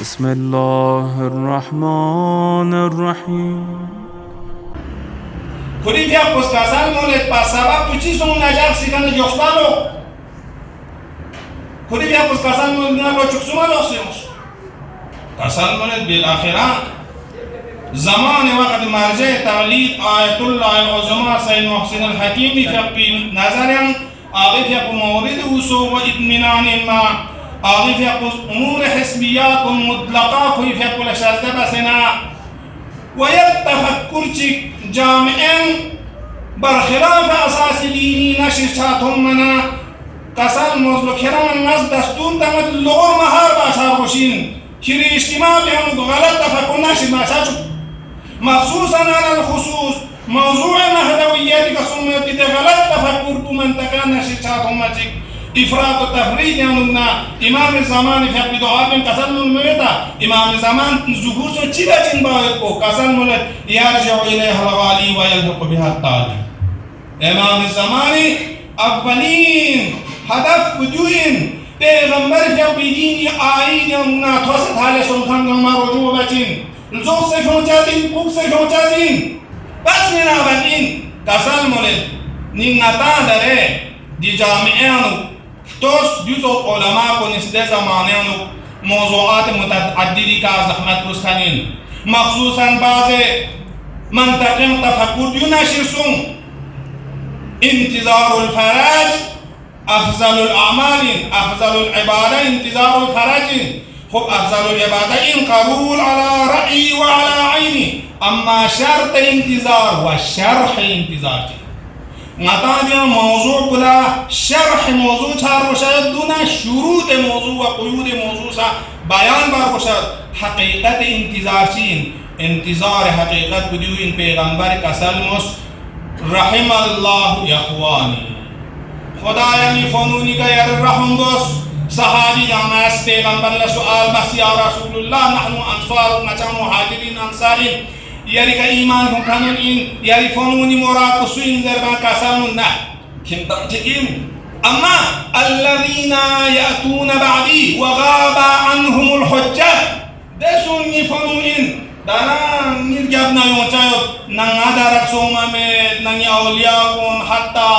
بسم الله الرحمن الرحیم. Kuri vya poskazal molet pa sabab tu chi sung najak sikana jostalo. Kuri vya poskazal molet na lo chuksuma lo siyos. Kasal molet bil akhirah. زمان وقت مرجع تعلیق آیت الله العظمى سید محسن الحکیمی فی نظرم آغی فی مورد وصول و اطمینان ما آغی فی امور حسبیات و مطلقات فی کل شازده بسنا و یک تفکر چی جامعین برخلاف اساس دینی نشرشاتهم منا قسل موضوع کرام ناس دستور دمت لغور مهار باشار باشین کری اجتماع بهم غلط تفکر نشد باشار مخصوصا على الخصوص موضوع مهدويات كسمة غلط تفكر من تكان نشيطات همتك إفراط التفريط يعني إمام الزمان في حق دعاء من كسل الميتا إمام الزمان ظهور سو چيلا چين بايكو كسل ملت يرجع إليها الغالي ويلحق بها التالي إمام الزمان أولين هدف وجوين پیغمبر في بدين آئين يعني توسط حال سلطان ما رجوع بچين لزوج سيفون جازين كوك سيفون جازين بس من أبدين كسل مولد نيناتا داره دي جامعانو توس جزء علماء كنسده زمانانو موضوعات متعددة كازحمت رسخانين مخصوصا بعض منطقين تفكر يناشر سون انتظار الفرج أفضل الأعمال أفضل العبادة انتظار الفرج خب أفضل العبادة إن قبول على رأيي وعلى عيني أما شرط انتظار وشرح انتظار نتاجه موضوع بلا شرح موضوع چار باشد دون شروط موضوع و قیود موضوع سا بیان بار باشد حقیقت انتظار چین انتظار حقیقت بدیو این پیغمبر کسلموس رحم الله یخوانی خدایانی فنونی کا یر رحم دوست صحابي جامعة پیغمبر سؤال بس يا رسول الله نحن أنصار نحن مهاجرين أنصارين يريك إيمان هم كانوا إن يعرفونني مراد كسوين زربان كاسمون نه كم تنتقيم أما الذين يأتون بعدي وغاب عنهم الحجة دسون يفنون داران نرجعنا يوم نعادرك سومامه نعي أولياء حتى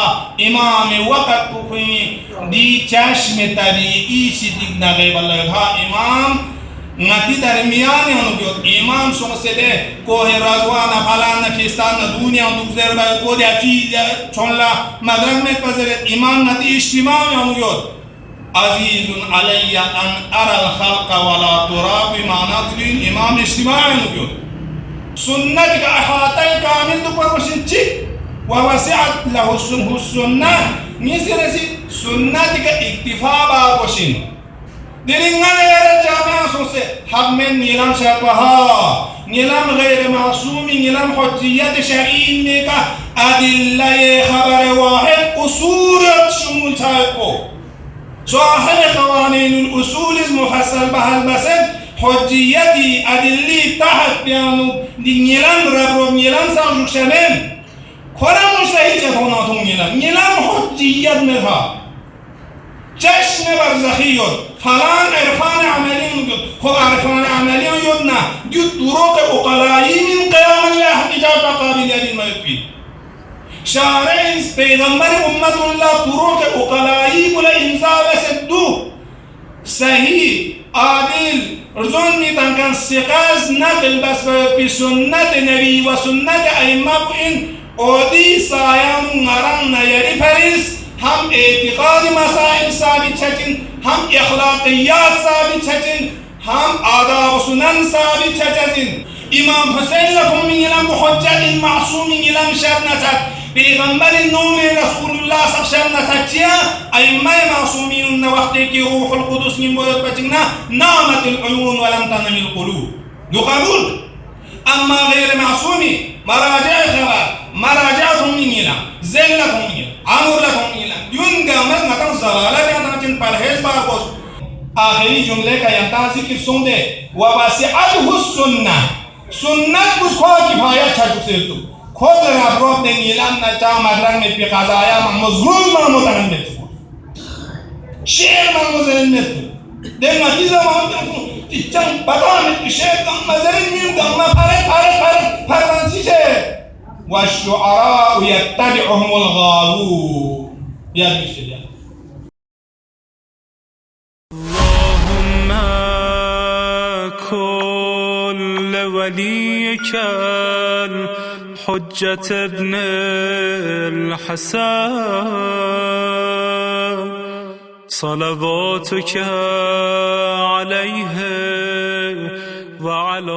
إمام وقت كفي دي چشم طبيعي شديد نغيب الله ها إمام نتی درمیان آنجود امام سوسته کوه رضوان فلان کیستان دنیا دوزر باید کوه چیز چونلا مدرک میپذیرد امام نتی اجتماع آنجود عزیز علی ان ارى الخلق ولا ترى بمعنى دین امام اجتماع آنجود سنت کا احاطه کامل تو پرورشن چی و وسعت له السنه نیستی سنت کا اکتفا باشین دلنا يا جماعة سوسة حمل نيلام شرطها نيلام غير معصوم نيلام حجية شرعي نيكا أدلة خبر واحد أصول شمول تايقو صاحب قوانين الأصول مفصل بهالبسط حجية أدلة تحت بيانو نيلام رب نيلام سامجوك شمين كورا مشتهي جفوناتهم نيلام حجية منها جشن برزخيون فلان عرفان عملي خو عرفان عملي يدنا جد طرق أقلائي من قيام الله حجاب قابل ما يكفي شارع پیغمبر أمة الله طرق أقلائي بلا إمزا بسدو صحيح عادل رزوني تنكن سقاز نقل بس بسنة نبي وسنة أئمة إن أودي سايان نران يري فريس هم اعتقاد مسائل ثابت چچن هم اخلاقیات ثابت چچن هم آداب و سنن ثابت چچن امام حسین لكم من يلم حجة معصوم يلم شر نسد پیغمبر نوم رسول الله سخشر نسد چيا ائمه معصومين وقتی که روح القدس من بود بچنا نامت العيون ولم تنم القلوب دو قبول اما غير معصومي مراجع خبر مراجعهم من يلم زلتهم من يلم عمر لهم إلى ينجا مزنا كم زلالة يا تنتين بالهز باركوس آخری جمله کا ينتازي کی سن دے وواسعته السنة سنت بس خواہ کفایت چھا چکسیتو خود رابروب دیں نیلان نچا مدرن میں پی قضایا مظلوم مرموتن میں شیر مرموتن میں dengan kita mau icang badan الشيخ مازالين مين ما فرق والشعراء يتبعهم الغاوون يا بشر اللهم كل وليك الحجة ابن الحسن صلواتك عليه وعلى